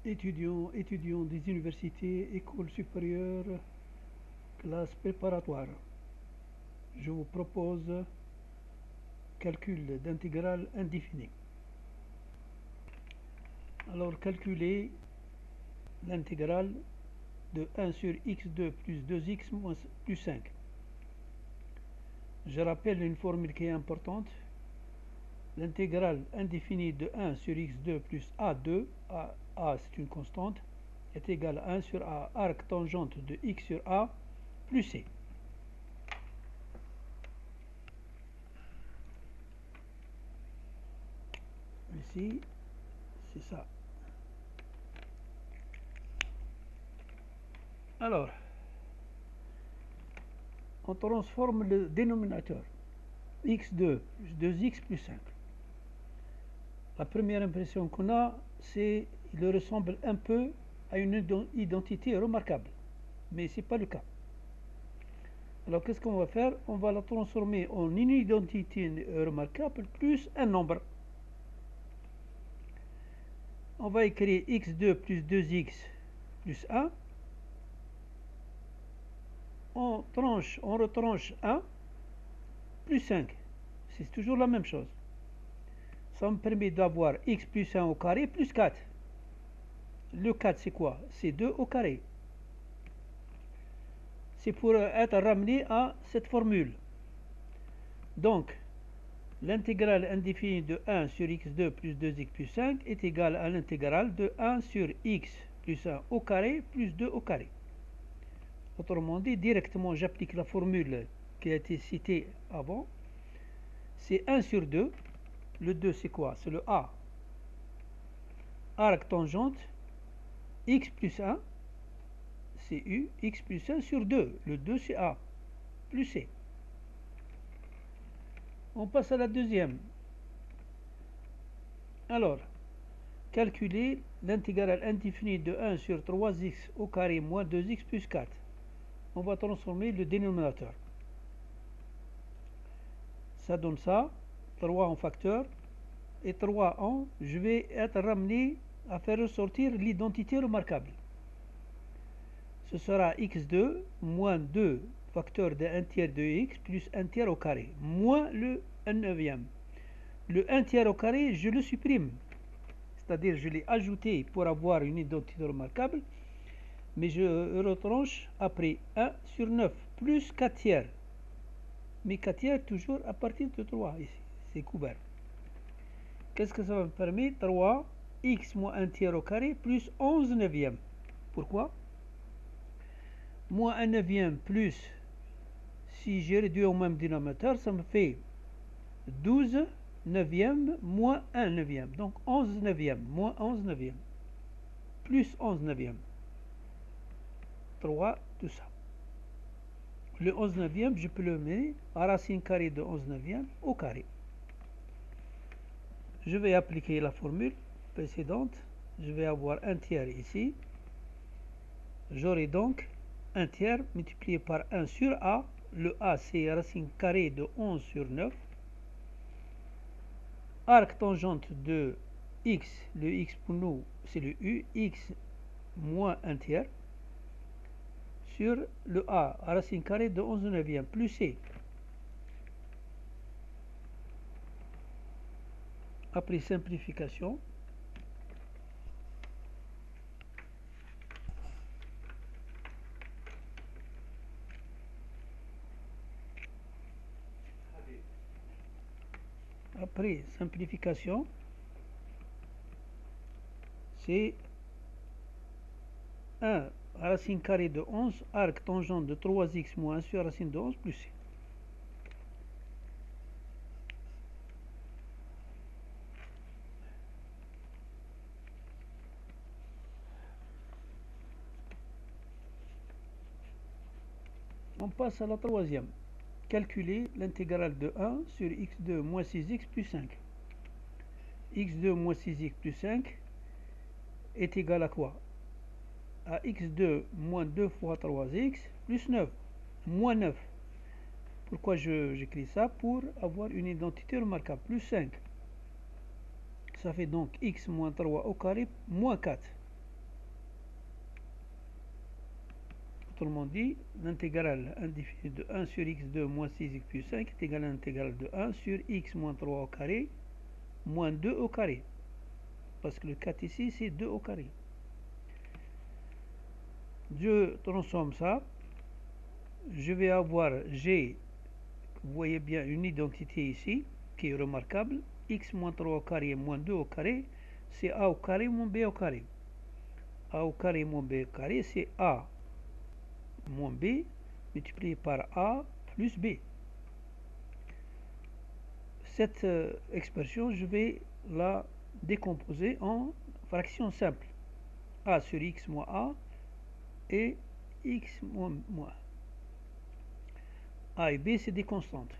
étudiants des universités, écoles supérieures, classe préparatoire. Je vous propose calcul d'intégrale indéfinie. Alors, calculer l'intégrale de 1 sur x2 plus 2x plus 5. Je rappelle une formule qui est importante. L'intégrale indéfinie de 1 sur x2 plus a2, a c'est une constante, est égale à 1 sur a arc tangente de x sur a plus c. Ici, c'est ça. Alors, on transforme le dénominateur x2 plus 2x plus 5. La première impression qu'on a, c'est qu'il ressemble un peu à une identité remarquable. Mais ce n'est pas le cas. Alors qu'est-ce qu'on va faire? On va la transformer en une identité remarquable plus un nombre. On va écrire x2 plus 2x plus 1. On retranche 1 plus 5. C'est toujours la même chose. Ça me permet d'avoir x plus 1 au carré plus 4. Le 4 c'est quoi? C'est 2 au carré. C'est pour être ramené à cette formule. Donc, l'intégrale indéfinie de 1 sur x2 plus 2x plus 5 est égale à l'intégrale de 1 sur x plus 1 au carré plus 2 au carré. Autrement dit, directement j'applique la formule qui a été citée avant. C'est 1 sur 2. Le 2 c'est quoi? C'est le a. Arc tangente x plus 1. C'est u, x plus 1 sur 2. Le 2 c'est a plus c. On passe à la deuxième. Alors, calculer l'intégrale indéfinie de 1 sur 3x au carré moins 2x plus 4. On va transformer le dénominateur. Ça donne ça, 3 en facteur, et 3 en, je vais être ramené à faire ressortir l'identité remarquable. Ce sera x2 moins 2 facteur de 1 tiers de x plus 1 tiers au carré, moins le 1 neuvième. Le 1 tiers au carré, je le supprime. C'est-à-dire, je l'ai ajouté pour avoir une identité remarquable, mais je retranche après 1 sur 9, plus 4 tiers. Mais 4 tiers, toujours à partir de 3, ici, c'est couvert. Qu'est-ce que ça me permet? 3, x moins 1 tiers au carré, plus 11 neuvième. Pourquoi? Moins 1 neuvième plus, si j'ai réduit au même dénominateur, ça me fait 12 neuvième moins 1 neuvième. Donc 11 neuvième, moins 11 neuvième, plus 11 neuvième. 3, tout ça. Le 11 neuvième, je peux le mettre à racine carrée de 11 neuvième au carré. Je vais appliquer la formule précédente. Je vais avoir 1 tiers ici. J'aurai donc 1 tiers multiplié par 1 sur a. Le a, c'est racine carrée de 11 sur 9. Arc tangente de x. Le x pour nous, c'est le u. X moins 1 tiers. Sur le a, racine carrée de 11 neuvième, plus c. Après simplification, c'est 1 racine carrée de 11, arc tangente de 3x moins 1 sur racine de 11 plus c. On passe à la troisième. Calculer l'intégrale de 1 sur x2 moins 6x plus 5. x2 moins 6x plus 5 est égal à quoi? À x2 moins 2 fois 3x plus 9, moins 9. Pourquoi j'écris ça? Pour avoir une identité remarquable, plus 5. Ça fait donc x moins 3 au carré moins 4. Autrement dit, l'intégrale indéfinie de 1 sur x2 moins 6x plus 5 est égale à l'intégrale de 1 sur x moins 3 au carré moins 2 au carré. Parce que le 4 ici, c'est 2 au carré. Je transforme ça. Je vais avoir G, vous voyez bien, une identité ici, qui est remarquable. X moins 3 au carré moins 2 au carré, c'est A au carré moins B au carré. A au carré moins B au carré, c'est A moins B multiplié par A plus B. Cette expression, je vais la décomposer en fractions simples. A sur x moins A et x moins A et B, c'est des constantes.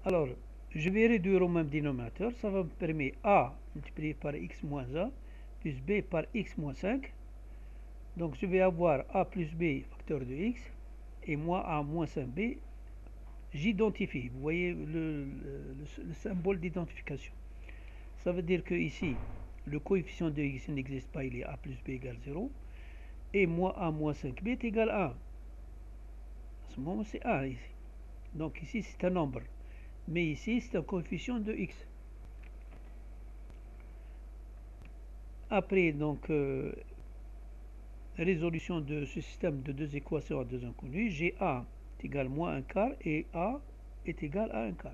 Alors, je vais réduire au même dénominateur. Ça va me permettre A multiplié par x moins A plus B par x moins 5. Donc, je vais avoir A plus B facteur de x et moins A moins 5B. J'identifie. Vous voyez le symbole d'identification. Ça veut dire que ici, le coefficient de x n'existe pas, il est A plus B égale 0. Et moins A moins 5B est égal à 1. À ce moment, c'est 1 ici. Donc ici, c'est un nombre. Mais ici, c'est un coefficient de x. Après, donc, résolution de ce système de deux équations à deux inconnues, j'ai A est égal à moins 1 quart et A est égal à 1 quart.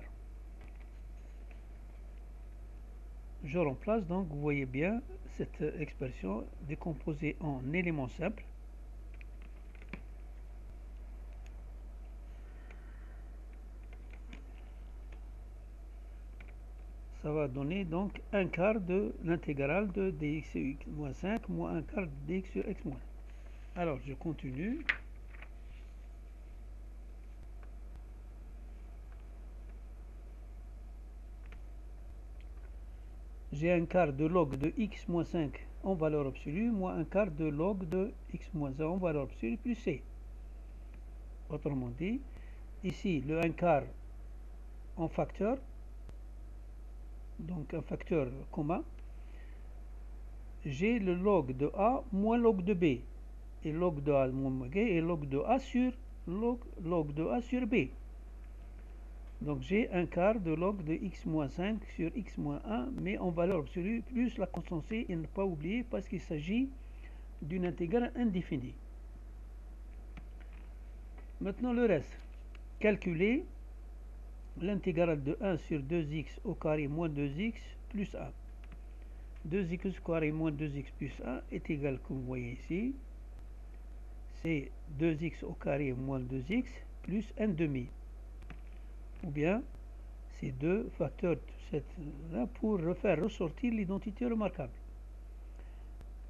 Je remplace donc, vous voyez bien, cette expression décomposée en éléments simples. Ça va donner donc un quart de l'intégrale de dx sur x moins 5 moins un quart de dx sur x moins. Alors, je continue. J'ai un quart de log de x moins 5 en valeur absolue, moins un quart de log de x moins 1 en valeur absolue, plus c. Autrement dit, ici, le 1 quart en facteur, donc un facteur commun, j'ai le log de a moins log de b, et log de a moins b, et log de a sur log de a sur b. Donc j'ai un quart de log de x moins 5 sur x moins 1, mais en valeur absolue, plus la constante c, et ne pas oublier, parce qu'il s'agit d'une intégrale indéfinie. Maintenant le reste. Calculer l'intégrale de 1 sur 2x au carré moins 2x plus 1. 2x au carré moins 2x plus 1 est égal, comme vous voyez ici, c'est 2x au carré moins 2x plus 1 demi. Ou bien, c'est 2 facteurs de cette là pour refaire ressortir l'identité remarquable.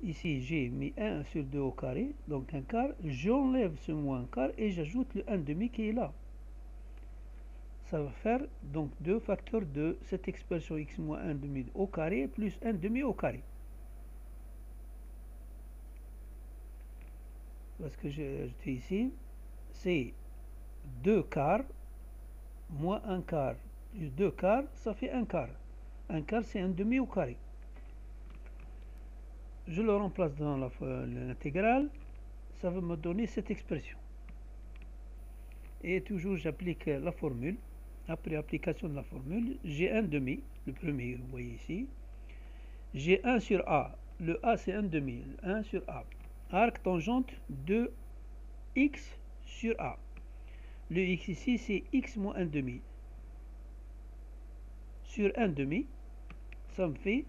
Ici, j'ai mis 1 sur 2 au carré, donc un quart. J'enlève ce moins un quart et j'ajoute le 1 demi qui est là. Ça va faire donc 2 facteurs de cette expression x moins 1 demi au carré plus 1 demi au carré. Parce que j'ai ajouté ici, c'est 2 quarts moins 1 quart plus 2 quarts, ça fait 1 quart. 1 quart, c'est 1 demi au carré. Je le remplace dans l'intégrale, ça va me donner cette expression. Et toujours, j'applique la formule. Après application de la formule, j'ai 1 demi, le premier, vous voyez ici. J'ai 1 sur A. Le A, c'est 1 demi. 1 sur A. Arc tangente de x sur A. Le x ici, c'est x moins 1 demi. Sur 1 demi, ça me fait,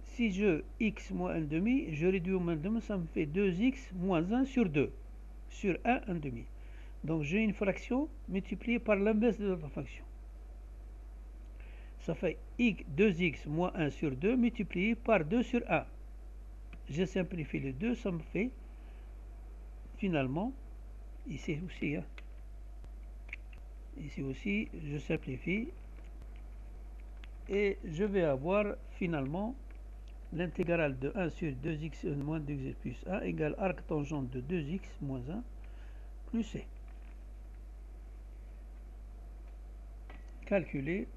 si je x moins 1 demi, je réduis au moins demi, ça me fait 2x moins 1 sur 2. Sur 1, 1 demi. Donc j'ai une fraction multipliée par l'inverse de la fraction. Ça fait 2x moins 1 sur 2 multiplié par 2 sur 1. Je simplifie les deux, ça me fait finalement, ici aussi, ici aussi, je simplifie et je vais avoir finalement l'intégrale de 1 sur 2x moins 2x plus 1 égale arc tangente de 2x moins 1 plus c. Calculer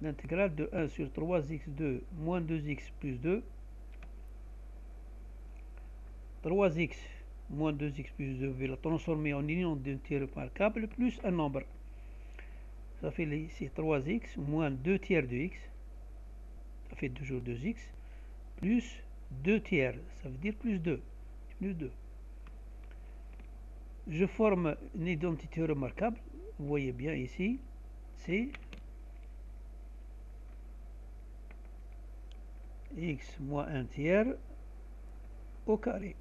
l'intégrale de 1 sur 3x2 moins 2x plus 2. 3x moins 2x plus 2, je vais la transformer en union d'entiers remarquables plus un nombre. Ça fait ici 3x moins 2 tiers de x, ça fait toujours 2x, plus 2 tiers, ça veut dire plus 2. Plus 2. Je forme une identité remarquable, vous voyez bien ici, c'est x moins 1 tiers au carré.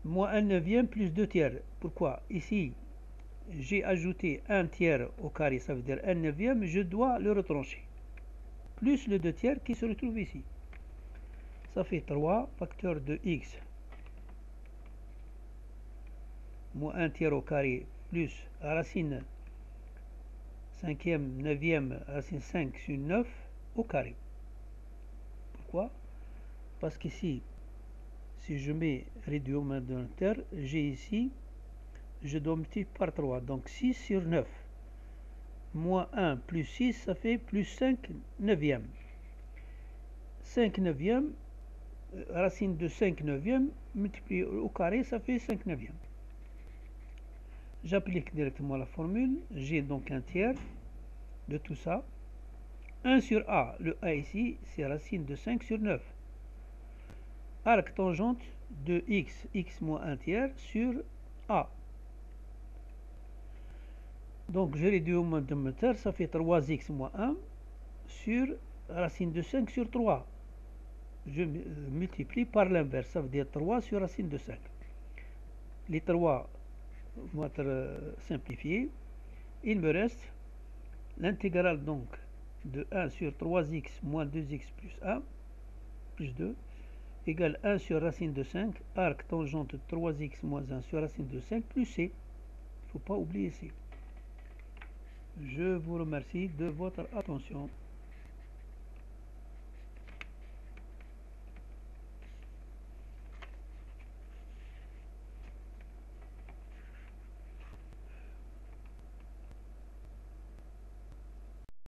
Moins 1 neuvième plus 2 tiers. Pourquoi? Ici, j'ai ajouté 1 tiers au carré, ça veut dire 1 neuvième, je dois le retrancher. Plus le 2 tiers qui se retrouve ici. Ça fait 3 facteur de x moins 1 tiers au carré plus racine 5e, 9e, racine 5 sur 9 au carré. Pourquoi? Parce qu'ici, si je mets réduit au moins d'un tiers, j'ai ici, je dois multiplier par 3. Donc 6 sur 9. Moins 1 plus 6, ça fait plus 5 neuvième. 5 neuvième, racine de 5 neuvième, multiplié au carré, ça fait 5 neuvième. J'applique directement la formule. J'ai donc un tiers de tout ça. 1 sur a. Le a ici, c'est racine de 5 sur 9. Arc tangente de x moins 1 tiers sur a. Donc je réduis au moins de meter, ça fait 3x moins 1 sur racine de 5 sur 3. Je multiplie par l'inverse, ça veut dire 3 sur racine de 5. Les 3 vont être simplifiés. Il me reste l'intégrale donc de 1 sur 3x moins 2x plus 1 plus 2 égale 1 sur racine de 5, arc tangente de 3x moins 1 sur racine de 5 plus c. Il ne faut pas oublier c. Je vous remercie de votre attention.